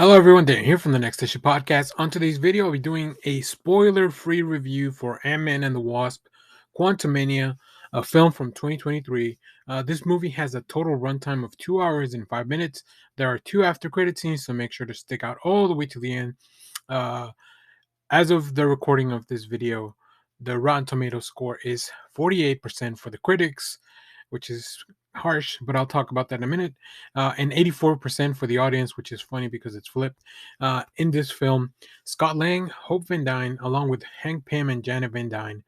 Hello everyone, Dan here from the Next Issue Podcast. On today's video, I'll be doing a spoiler-free review for Ant-Man and the Wasp, Quantumania, a film from 2023. This movie has a total runtime of 2 hours and 5 minutes. There are 2 after-credit scenes, so make sure to stick out all the way to the end. Uh, as of the recording of this video, the Rotten Tomato score is 48% for the critics, which is harsh, but I'll talk about that in a minute. And 84% for the audience, which is funny because it's flipped. In this film, Scott Lang, Hope Van Dyne, along with Hank Pym and Janet Van Dyne,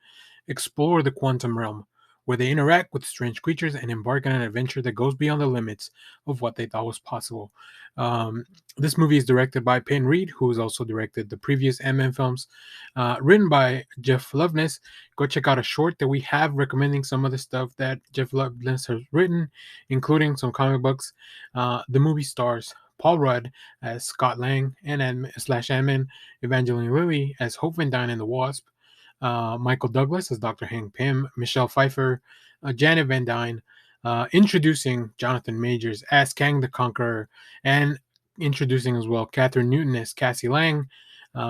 explore the quantum realm, where they interact with strange creatures and embark on an adventure that goes beyond the limits of what they thought was possible. Um, this movie is directed by Peyton Reed, who has also directed the previous Ant-Man films. Written by Jeff Loveness. Go check out a short that we have recommending some of the stuff that Jeff Loveness has written, including some comic books. The movie stars Paul Rudd as Scott Lang and Ant-Man, Evangeline Lilly as Hope Van Dyne and the Wasp, Michael Douglas as Dr. Hank Pym, Michelle Pfeiffer, Janet Van Dyne, introducing Jonathan Majors as Kang the Conqueror, and introducing as well Catherine Newton as Cassie Lang.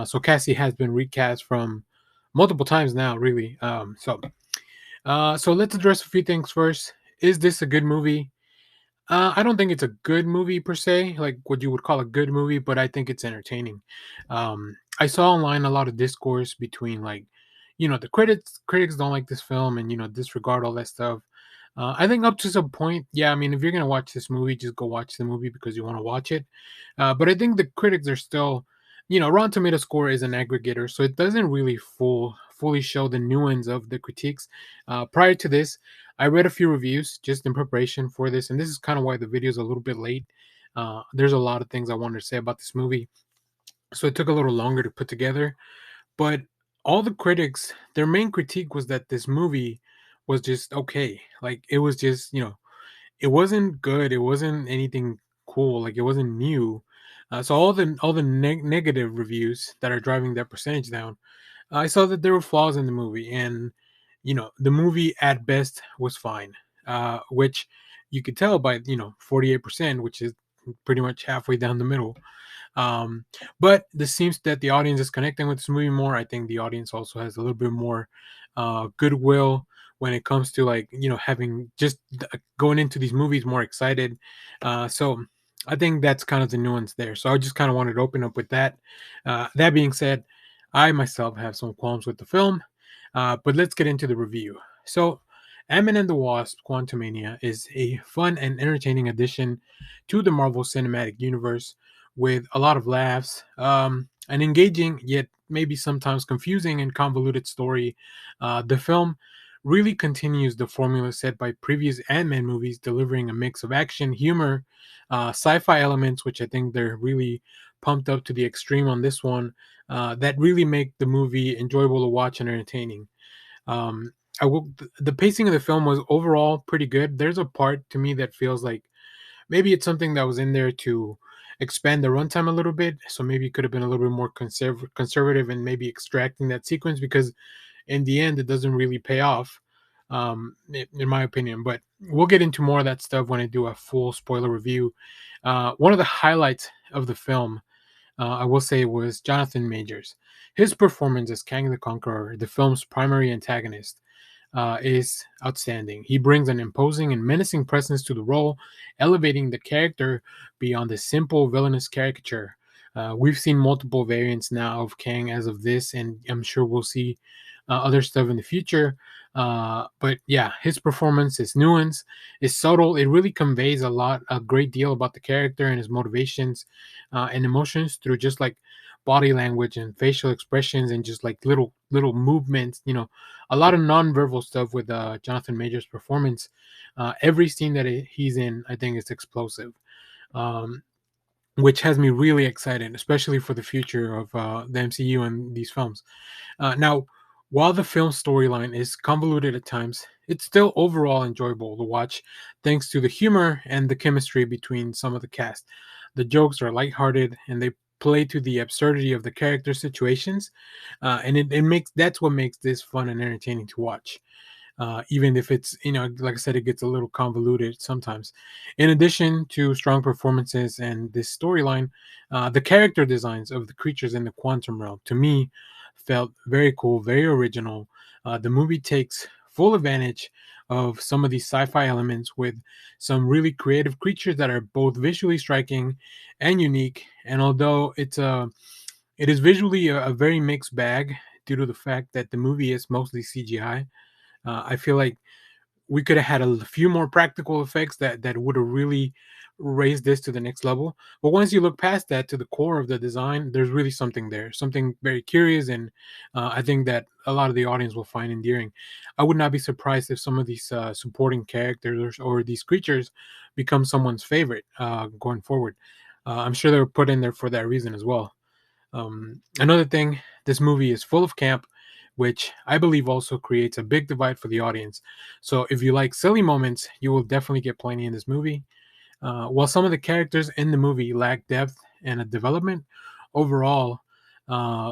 So Cassie has been recast from multiple times now, really. So let's address a few things first. Is this a good movie? I don't think it's a good movie per se, like what you would call a good movie, but I think it's entertaining. I saw online a lot of discourse between the critics don't like this film and disregard all that stuff. I think up to some point, yeah. I mean, if you're gonna watch this movie, just go watch the movie because you want to watch it. But I think the critics are still, Rotten Tomato score is an aggregator, so it doesn't really fully show the nuance of the critiques. Prior to this, I read a few reviews just in preparation for this, and this is kind of why the video is a little bit late. There's a lot of things I wanted to say about this movie, so it took a little longer to put together. But all the critics, their main critique was that this movie was just okay. Like it was just, it wasn't good. It wasn't anything cool. Like it wasn't new. So all the negative reviews that are driving that percentage down, I saw that there were flaws in the movie, and the movie at best was fine, which you could tell by 48%, which is pretty much halfway down the middle. Um, but this seems that the audience is connecting with this movie more. I think the audience also has a little bit more goodwill when it comes to having just going into these movies more excited. So I think that's kind of the nuance there. So I just kind of wanted to open up with that. That being said, I myself have some qualms with the film, but let's get into the review. So, Ant-Man and the Wasp: Quantumania is a fun and entertaining addition to the Marvel Cinematic Universe with a lot of laughs, an engaging yet maybe sometimes confusing and convoluted story. The film really continues the formula set by previous Ant-Man movies, delivering a mix of action, humor, sci-fi elements, which I think they're really pumped up to the extreme on this one, that really make the movie enjoyable to watch and entertaining. Um, the pacing of the film was overall pretty good. There's a part to me that feels like maybe it's something that was in there to expand the runtime a little bit. So maybe it could have been a little bit more conservative and maybe extracting that sequence, because in the end it doesn't really pay off, in my opinion. But we'll get into more of that stuff when I do a full spoiler review. One of the highlights of the film, I will say, was Jonathan Majors. His performance as Kang the Conqueror, the film's primary antagonist, is outstanding. He brings an imposing and menacing presence to the role, elevating the character beyond the simple villainous caricature. We've seen multiple variants now of Kang as of this, and I'm sure we'll see other stuff in the future. But yeah, his performance is nuanced, is subtle. It really conveys a great deal about the character and his motivations and emotions through just like body language and facial expressions and just like little movements. A lot of non-verbal stuff with Jonathan Major's performance. Every scene that he's in, I think, is explosive. Um, which has me really excited, especially for the future of the MCU and these films. Now, while the film storyline is convoluted at times, it's still overall enjoyable to watch thanks to the humor and the chemistry between some of the cast. The jokes are lighthearted and they play to the absurdity of the character situations, and it makes that's what makes this fun and entertaining to watch. even if it's, like I said, it gets a little convoluted sometimes. In addition to strong performances and this storyline, the character designs of the creatures in the quantum realm to me felt very cool, very original. The movie takes full advantage of some of these sci-fi elements with some really creative creatures that are both visually striking and unique. And although it is visually a very mixed bag due to the fact that the movie is mostly CGI. I feel like we could have had a few more practical effects that would have really raised this to the next level. But once you look past that to the core of the design, there's really something there, something very curious, and I think that a lot of the audience will find endearing. I would not be surprised if some of these supporting characters or these creatures become someone's favorite going forward. I'm sure they were put in there for that reason as well. Another thing, this movie is full of camp, which I believe also creates a big divide for the audience. So if you like silly moments, you will definitely get plenty in this movie. While some of the characters in the movie lack depth and a development, overall,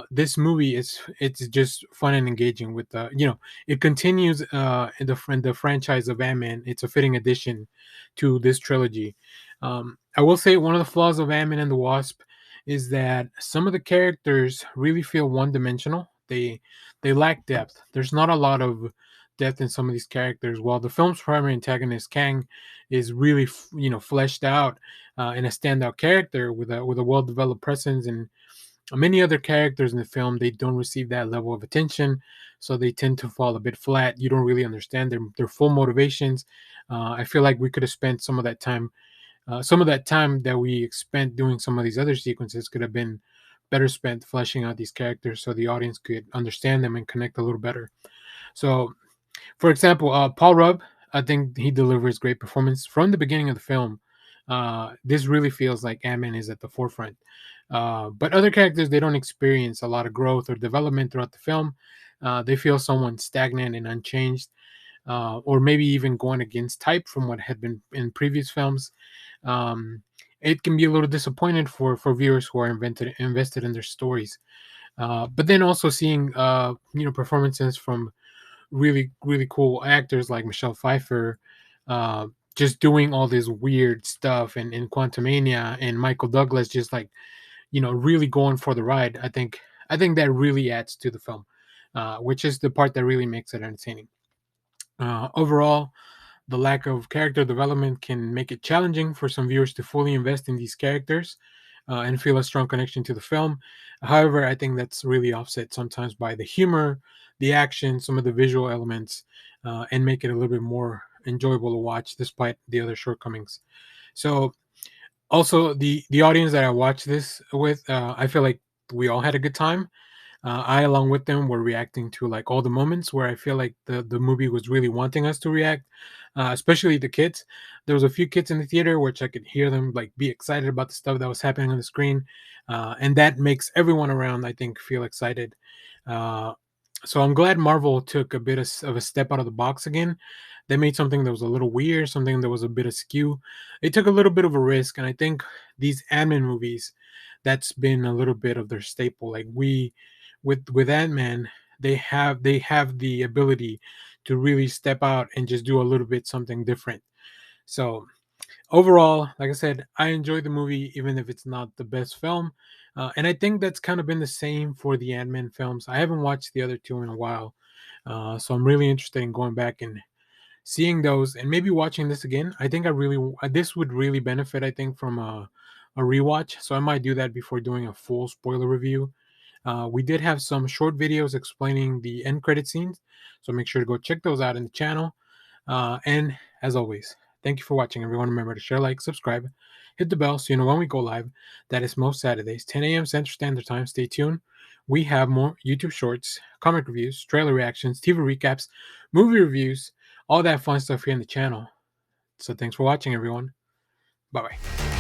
this movie it's just fun and engaging. With it continues in the franchise of Ant-Man. It's a fitting addition to this trilogy. I will say one of the flaws of Ant-Man and the Wasp is that some of the characters really feel one-dimensional. They lack depth. There's not a lot of depth in some of these characters. While the film's primary antagonist Kang is really fleshed out and a standout character with a well developed presence, and many other characters in the film, they don't receive that level of attention, so they tend to fall a bit flat. You don't really understand their full motivations. I feel like we could have spent some of that time that we spent doing some of these other sequences could have been better spent fleshing out these characters so the audience could understand them and connect a little better. So for example, Paul Rudd, I think he delivers great performance from the beginning of the film. This really feels like Ant-Man is at the forefront. But other characters, they don't experience a lot of growth or development throughout the film. They feel somewhat stagnant and unchanged, or maybe even going against type from what had been in previous films. Um, it can be a little disappointing for viewers who are invested in their stories. But then also seeing performances from really cool actors like Michelle Pfeiffer, uh, just doing all this weird stuff, and in Quantumania, and Michael Douglas just like really going for the ride. I think that really adds to the film, which is the part that really makes it entertaining. Overall, the lack of character development can make it challenging for some viewers to fully invest in these characters and feel a strong connection to the film. However, I think that's really offset sometimes by the humor, the action, some of the visual elements, and make it a little bit more enjoyable to watch despite the other shortcomings. So, also the audience that I watched this with, I feel like we all had a good time. I, along with them, were reacting to like all the moments where I feel like the movie was really wanting us to react, especially the kids. There was a few kids in the theater which I could hear them like be excited about the stuff that was happening on the screen, and that makes everyone around, I think, feel excited. Uh, so I'm glad Marvel took a bit of a step out of the box again. They made something that was a little weird, something that was a bit askew. They took a little bit of a risk, and I think these Ant-Man movies, that's been a little bit of their staple. Like with Ant-Man, they have the ability to really step out and just do a little bit something different. So overall, like I said, I enjoyed the movie even if it's not the best film. And I think that's kind of been the same for the Ant-Man films. I haven't watched the other two in a while. So I'm really interested in going back and seeing those and maybe watching this again. I think this would really benefit, I think, from a rewatch. So I might do that before doing a full spoiler review. We did have some short videos explaining the end credit scenes, so make sure to go check those out in the channel. And as always, thank you for watching, everyone. Remember to share, like, subscribe, hit the bell so you know when we go live. That is most Saturdays, 10 a.m. Central Standard Time. Stay tuned. We have more YouTube shorts, comic reviews, trailer reactions, TV recaps, movie reviews, all that fun stuff here in the channel. So thanks for watching, everyone. Bye bye.